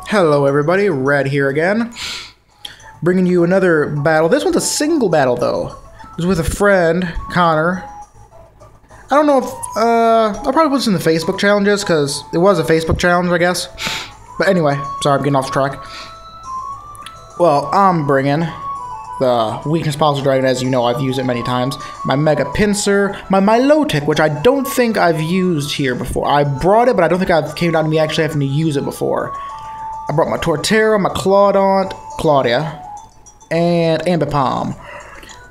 Hello everybody, Red here again, bringing you another battle. This one's a single battle though. This is with a friend, Connor. I don't know if, I'll probably put this in the Facebook challenges, because it was a Facebook challenge, I guess. But anyway, sorry I'm getting off track. Well, I'm bringing the weakness policy dragon, as you know, I've used it many times. My Mega Pincer, my Milotic, which I don't think I've used here before. I brought it, but I don't think I've came down to me actually having to use it before. I brought my Torterra, my Claudaunt, Claudia, and Ambipom.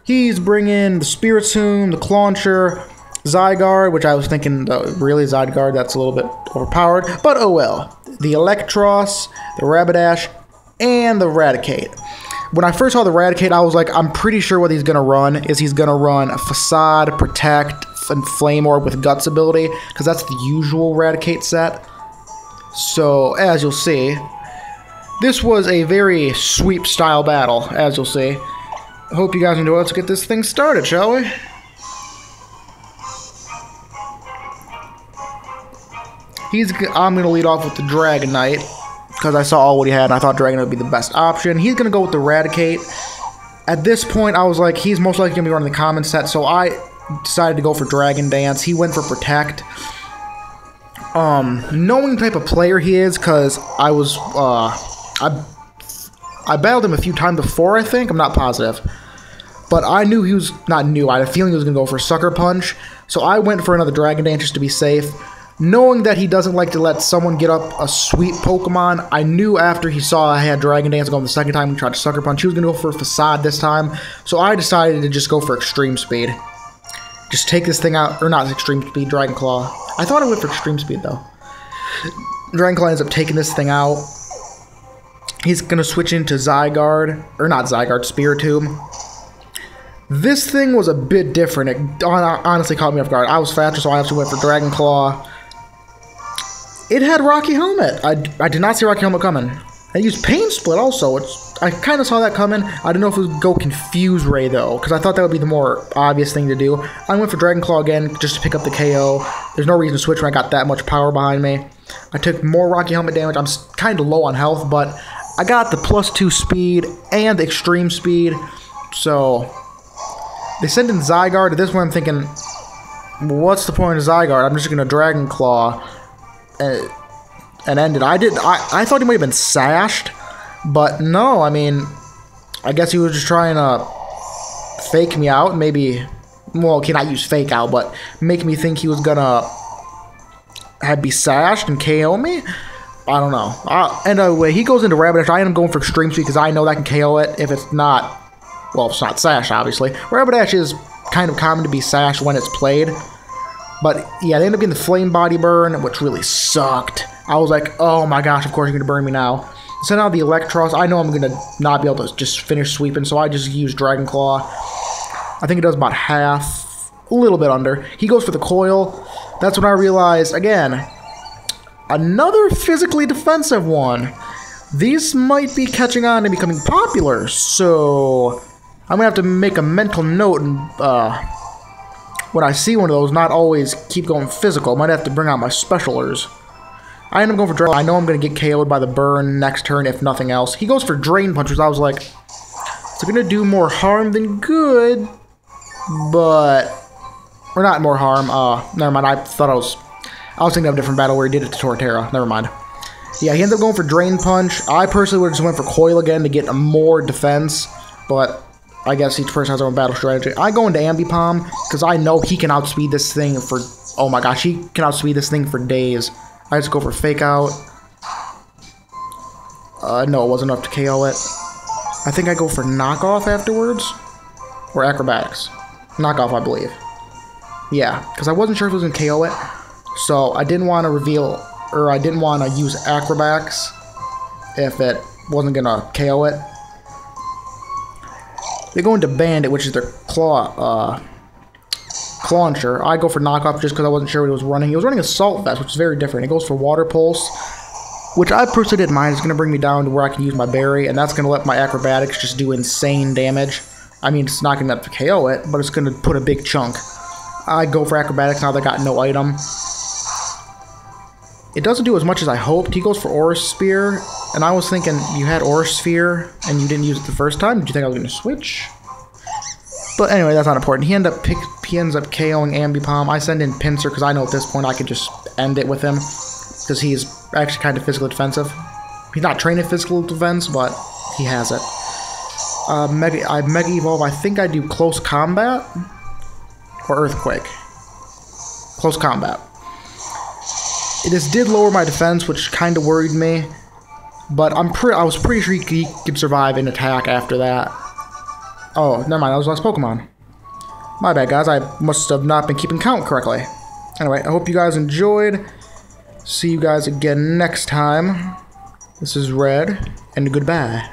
He's bringing the Spiritomb, the Clauncher, Zygarde, which I was thinking, really Zygarde, that's a little bit overpowered, but oh well. The Electros, the Rapidash, and the Raticate. When I first saw the Raticate, I was like, I'm pretty sure what he's going to run is he's going to run a Facade, Protect, and Flame Orb with Guts ability, because that's the usual Raticate set. So, as you'll see, this was a very sweep-style battle, as you'll see. I hope you guys enjoy. Let's get this thing started, shall we? I'm going to lead off with the Dragonite, because I saw what he had, and I thought Dragonite would be the best option. He's going to go with the Raticate. At this point, I was like, he's most likely going to be running the common set, so I decided to go for Dragon Dance. He went for Protect. Knowing the type of player he is, because I was, I battled him a few times before, I think. I'm not positive. But I knew he was, not new, I had a feeling he was going to go for Sucker Punch. So I went for another Dragon Dance just to be safe. Knowing that he doesn't like to let someone get up a sweet Pokemon, I knew after he saw I had Dragon Dance going the second time he tried to Sucker Punch, he was going to go for Facade this time. So I decided to just go for Extreme Speed. Just take this thing out, or not Extreme Speed, Dragon Claw. I thought I went for Extreme Speed though. Dragon Claw ends up taking this thing out. He's going to switch into Zygarde, or not Zygarde, Spiritomb. This thing was a bit different. It honestly caught me off guard. I was faster, so I actually went for Dragon Claw. It had Rocky Helmet. I did not see Rocky Helmet coming. I used Pain Split also. I kind of saw that coming. I didn't know if it would go Confuse Ray though, because I thought that would be the more obvious thing to do. I went for Dragon Claw again, just to pick up the KO. There's no reason to switch when I got that much power behind me. I took more Rocky Helmet damage. I'm kind of low on health, but I got the +2 speed and extreme speed. So they sent in Zygarde. At this point I'm thinking, what's the point of Zygarde? I'm just going to Dragon Claw and end it. I thought he might have been sashed, but no, I mean, I guess he was just trying to fake me out, maybe, well, he not use fake out, but make me think he was gonna be sashed and KO me. I don't know. Anyway, he goes into Rapidash. I end up going for Extreme Speed because I know that can KO it if it's not, well, if it's not sashed, obviously. Rapidash is kind of common to be sashed when it's played. But, yeah, they ended up getting the Flame Body Burn, which really sucked. I was like, oh my gosh, of course you're going to burn me now. So now the Electros, I know I'm going to not be able to just finish sweeping, so I just use Dragon Claw. I think it does about half, a little bit under. He goes for the Coil. That's when I realized, again, another physically defensive one. These might be catching on and becoming popular, so I'm going to have to make a mental note and, when I see one of those, not always keep going physical. Might have to bring out my specialers. I end up going for Dragon. I know I'm going to get KO'd by the burn next turn, if nothing else. He goes for Drain Punch, which I was like, it's going to do more harm than good, but, or not more harm. Never mind. I was thinking of a different battle where he did it to Torterra. Never mind. Yeah, he ends up going for Drain Punch. I personally would have just went for Coil again to get more defense, but I guess each person has their own battle strategy. I go into Ambipom because I know he can outspeed this thing for, oh my gosh, he can outspeed this thing for days. I just go for Fake Out. No, it wasn't enough to KO it. I think I go for Knockoff afterwards. Or Acrobatics. Knockoff, I believe. Yeah, because I wasn't sure if it was going to KO it. So I didn't want to reveal, or I didn't want to use Acrobatics if it wasn't going to KO it. They go into Bandit, which is their Clauncher. I go for Knockoff just because I wasn't sure what he was running. He was running Assault Vest, which is very different. He goes for Water Pulse, which I personally didn't mind. It's going to bring me down to where I can use my Berry, and that's going to let my Acrobatics just do insane damage. I mean, it's not going to have to KO it, but it's going to put a big chunk. I go for Acrobatics now that I got no item. It doesn't do as much as I hoped. He goes for Aura Spear, and I was thinking you had Aura Sphere and you didn't use it the first time. Did you think I was going to switch? But anyway, that's not important. He ends up KOing Ambipom. I send in Pinsir because I know at this point I could just end it with him because he's actually kind of physical defensive. He's not trained in physical defense, but he has it. Mega Evolve. I think I do Close Combat or Earthquake. Close Combat. This did lower my defense, which kind of worried me, but I was pretty sure he could survive an attack after that. Oh, never mind, that was the last Pokemon. My bad, guys, I must have not been keeping count correctly. Anyway, I hope you guys enjoyed. See you guys again next time. This is Red, and goodbye.